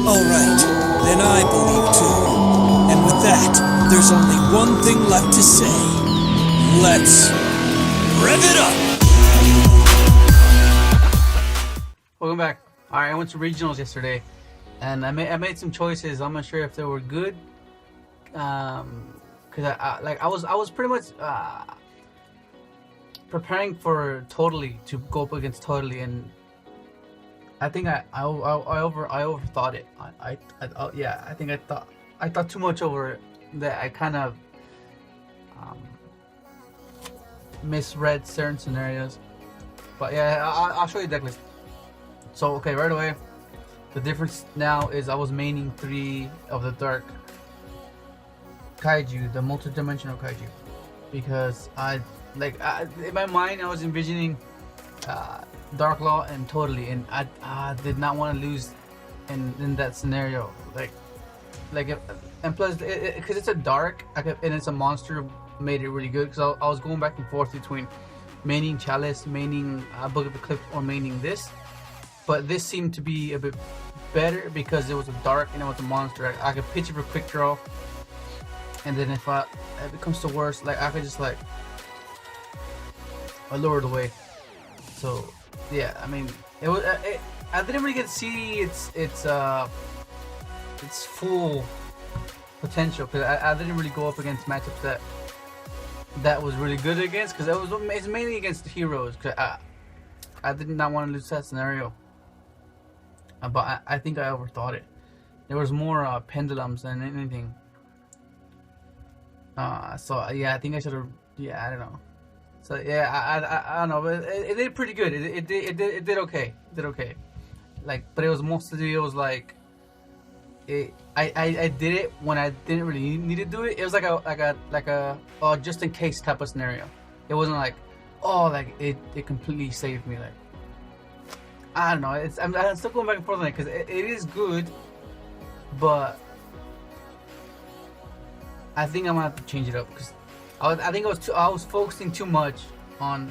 Alright, then I believe too. And with that, there's only one thing left to say. Let's rev it up! Welcome back. Alright, I went to regionals yesterday, and I made some choices. I'm not sure if they were good, cause I was pretty much preparing for Totally to go up against Totally, and I think I overthought it. I think I thought too much over it, that I kind of misread certain scenarios. But yeah, I'll show you the deck list. So okay, right away, the difference now is I was maining 3 of the dark kaiju, the multi-dimensional kaiju, because in my mind I was envisioning Dark Law and Totally, and I did not want to lose in that scenario. And plus, because it's a dark and it's a monster, made it really good. Because I was going back and forth between maining Chalice, maining Book of Eclipse, or maining this. But this seemed to be a bit better because it was a dark and it was a monster. I could pitch it for quick draw, and then if it comes to worse, I could just I lure it away. So yeah, I mean, it was. I didn't really get to see its full potential, because I didn't really go up against matchups that was really good against, because it's mainly against the heroes. Cause I did not want to lose that scenario, but I think I overthought it. There was more pendulums than anything. So yeah, I think I should have. Yeah, I don't know. So yeah, I don't know, but it did pretty good. It did okay. It did okay. But it was mostly, it was I did it when I didn't really need to do it. It was like a just in case type of scenario. It wasn't it completely saved me. I don't know. I'm still going back and forth on it, because it is good, but I think I'm gonna have to change it up, because I think I was focusing too much on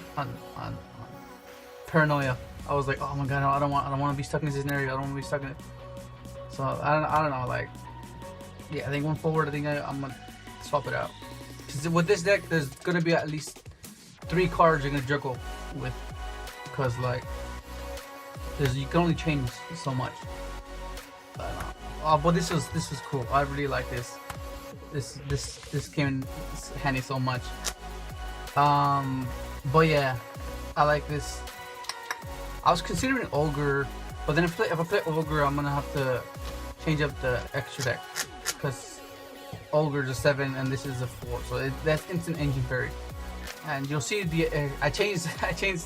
paranoia. I was like, oh my god, I don't want to be stuck in this scenario. I don't want to be stuck in it. So I don't know. Yeah, I think going forward, I think I'm gonna swap it out. Because with this deck, there's gonna be at least 3 cards you're gonna juggle with, because you can only change so much. But this was cool. I really like this. This came in handy so much. But yeah, I like this. I was considering Ogre, but then if I play Ogre, I'm gonna have to change up the extra deck, because Ogre is a 7 and this is a 4, so that's instant engine fairy. And you'll see I changed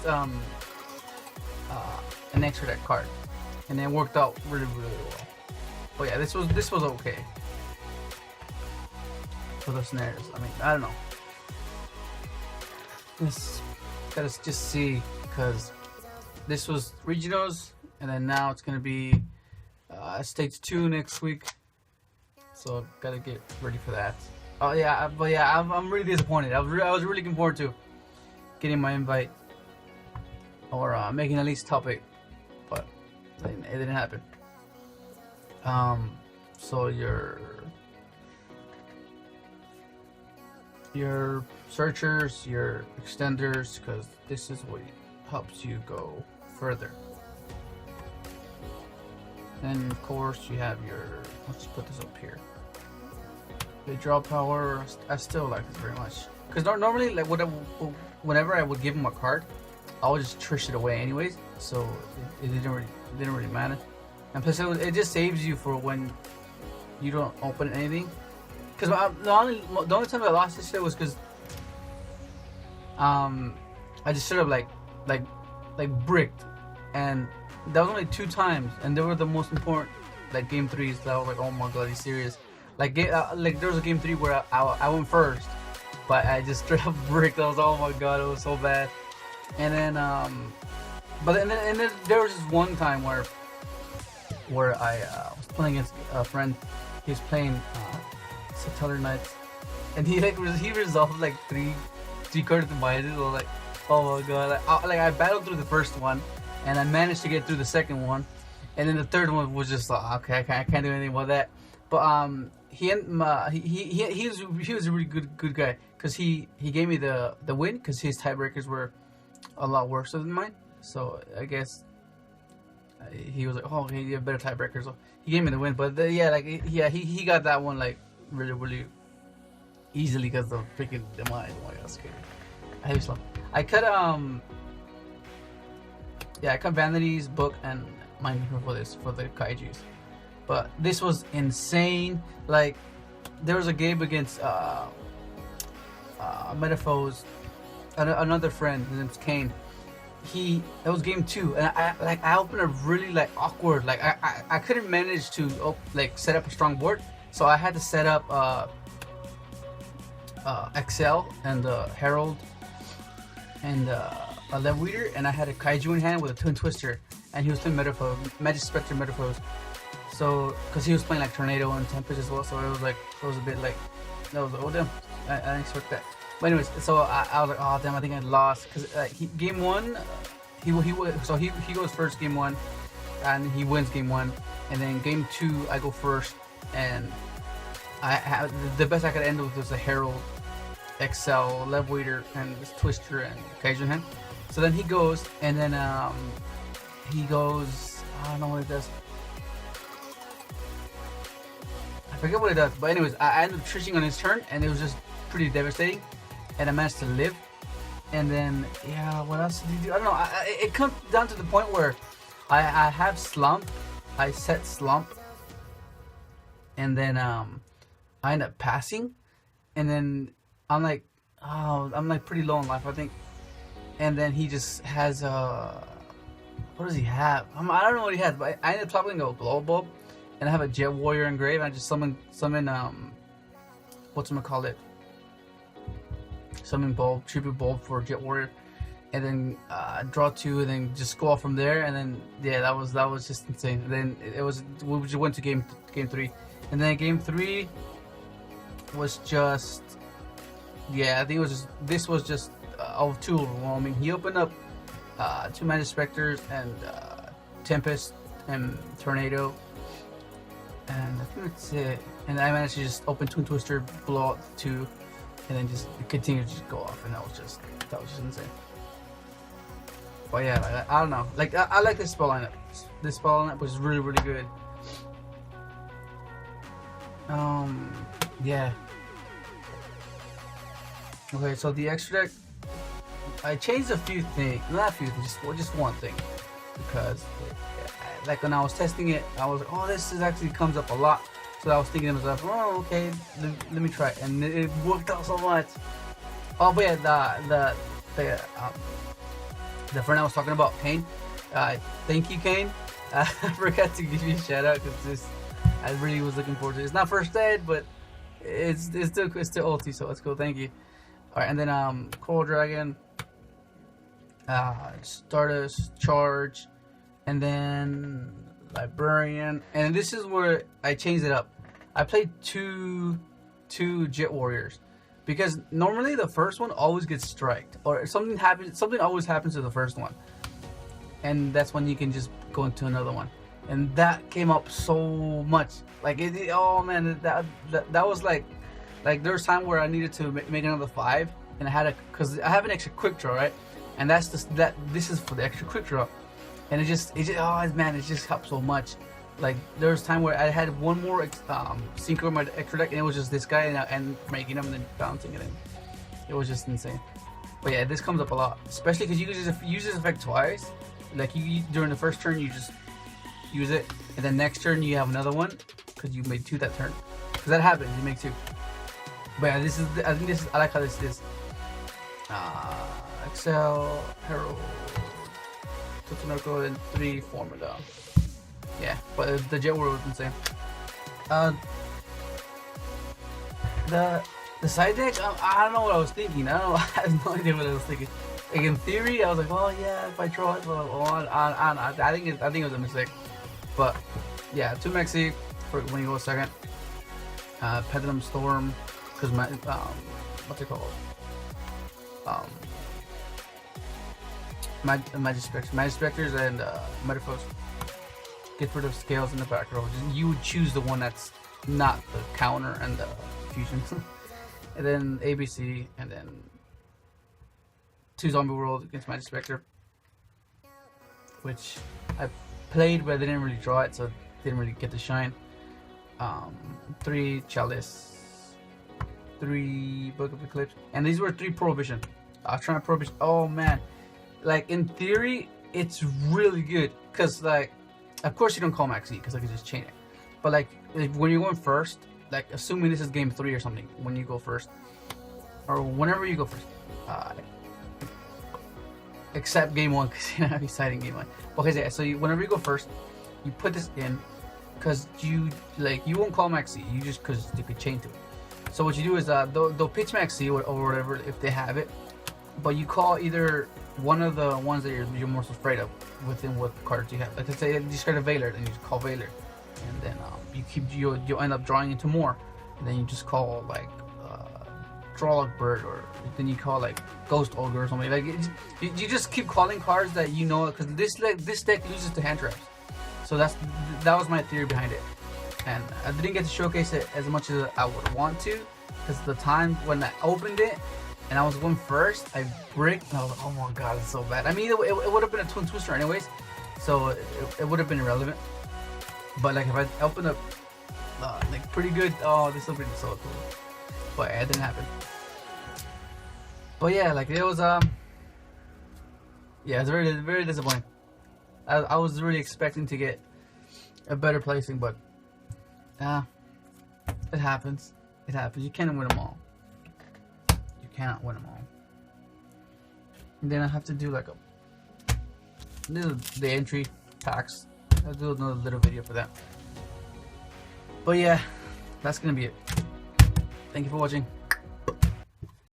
an extra deck card, and it worked out really well. But yeah, this was okay for the scenarios. I mean, I don't know. Gotta just see, because this was regionals, and then now it's gonna be stage 2 next week. So gotta get ready for that. Oh yeah, but yeah, I'm really disappointed. I was really looking forward to getting my invite, or making at least top 8, but it didn't happen. So your searchers, your extenders, because this is what helps you go further. And of course you have your, let's put this up here, the draw power. I still like this very much, because normally whenever I would give him a card, I would just trish it away anyways, so it didn't really matter. And plus it just saves you for when you don't open anything. Because the only time I lost this shit was because I just sort of like bricked, and that was only 2 times, and they were the most important game 3s that I was like, oh my god, he's serious. There was a game 3 where I went first, but I just straight up bricked. I was, oh my god, it was so bad. And then but then there was this one time where I was playing against a friend. He was playing Satellar Knights, and he resolved 3 cards devices. I was like, oh my god. I battled through the first one, and I managed to get through the second one, And then the third one was just like, okay, I can't do anything about that. But he was a really good guy, because he gave me the win, because his tiebreakers were a lot worse than mine. So I guess he was like, oh, okay, you have better tiebreakers. So he gave me the win. But he got that one like really easily, because the freaking my God, scared. I hate Slum. I cut Vanity's book and mine for the kaijus. But this was insane. Like, there was a game against Metaphos, another friend, his name's Kane. It was game 2, and I opened a really like awkward, like I couldn't manage to set up a strong board, so I had to set up Excel and Herald and a Level Weeder, and I had a Kaiju in hand with a Twin Twister, and he was playing Magic Spectre Metaphos. So, because he was playing like Tornado and Tempest as well, so it was a bit like, that was like, oh damn, I didn't expect that. But anyways, so I was like, oh damn, I think I lost, because game 1, he goes first game 1, and he wins game 1, and then game 2 I go first, and I have the best I could end with was a Herald, Excel, Level Weeder, and this Twister and Kaiju hand. So then he goes, and then he goes, I don't know what he does. I forget what he does, but anyways, I ended up triching on his turn, and it was just pretty devastating, and I managed to live. And then, yeah, what else did he do? I don't know. It comes down to the point where I have Slump. I set Slump, and then I end up passing, and then I'm like, oh, I'm like pretty low in life, I think. And then he just has what does he have? I don't know what he has, but I ended up toppling a Glow Bulb, and I have a Jet Warrior engraved. I just summon whatchamacallit, summon Bulb, tribute Bulb for Jet Warrior, and then draw 2, and then just go off from there. And then yeah, that was just insane. And then we just went to game 3, and then game 3 was just, yeah, I think this was just too overwhelming. He opened up 2 Magic Specters and Tempest and Tornado, and I think that's it. And I managed to just open Twin Twister, blow out 2, and then just continue to just go off, and that was just insane. But yeah, I don't know. Like, I like this spell lineup. This spell lineup was really good. Yeah. Okay, so the extra deck, I changed a few things. Not a few things, just one thing. Because, like, when I was testing it, I was like, oh, this actually comes up a lot. So I was thinking to myself, oh, okay, let me try it. And it worked out so much. Oh, but yeah, the friend I was talking about, Kane. Thank you, Kane. I forgot to give you a shout out, because I really was looking forward to it. It's not first aid, but it's still ulti, so let's go. Thank you. All right, and then Coral Dragon, Stardust, Charge, and then Librarian. And this is where I changed it up. I played two Jet Warriors, because normally the first one always gets striked, or something always happens to the first one, and that's when you can just go into another one. And that came up so much. Like, oh man, that was like there was time where I needed to make another 5, and I had because I have an extra quick draw, right? And this is for the extra quick draw, and it just oh man, it just helped so much. Like, there was time where I had one more Synchro in my extra deck, and it was just this guy, and making him and then bouncing it in. It was just insane. But yeah, this comes up a lot, especially because you can just use this effect twice. Like, you during the first turn you just use it, and then next turn you have another one because you made 2 that turn. Because that happens, you make 2. But yeah, I like how this is. Excel, Herald, Totsunoko, and 3 Formula. Yeah, but the Jet Warrior was insane. The side deck, I don't know what I was thinking. I have no idea what I was thinking. Like, in theory, I was like, well, yeah, if I draw it, I think it was a mistake. But yeah, 2 Maxi for when you go second. Pendulum Storm, because my what's it called? Magic Specters and Metaphors. get rid of scales in the back row. You would choose the one that's not the counter and the fusion. And then ABC, and then 2 Zombie World against Magic Spectre, which I played, but I didn't really draw it, so it didn't really get to shine. 3 Chalice, 3 Book of Eclipse, and these were 3 Prohibition. I was trying to Prohibition. Oh man, like in theory, it's really good, cause like, of course you don't call Max E, cause I can just chain it. But like, when you're going first, like assuming this is game 3 or something, when you go first, or whenever you go first, except game 1, because you're not deciding game 1. Okay, yeah, so whenever you go first, you put this in, because you won't call Max C, you just, because you could chain to it. So what you do is they'll pitch Max C or whatever if they have it, but you call either one of the ones that you're most afraid of within what cards you have. Like let's say you discard a Veiler, then you just call Veiler, and then you'll end up drawing into more, and then you just call like Drawlock Bird, or then you call like Ghost Ogre or something. Like you just keep calling cards that you know, because this deck loses to hand traps. So that was my theory behind it, and I didn't get to showcase it as much as I would want to, because the time when I opened it and I was going first, I bricked and I was like, oh my god, it's so bad. I mean, it would have been a Twin Twister anyways, so it would have been irrelevant. But like if I opened up like pretty good, oh, this would have been so cool. But it didn't happen. But yeah, like it was yeah, it's very, very disappointing. I was really expecting to get a better placing, but it happens. It happens. You can't win them all. You cannot win them all. And then I have to do like the entry packs. I'll do another little video for that. But yeah, that's gonna be it. Thank you for watching.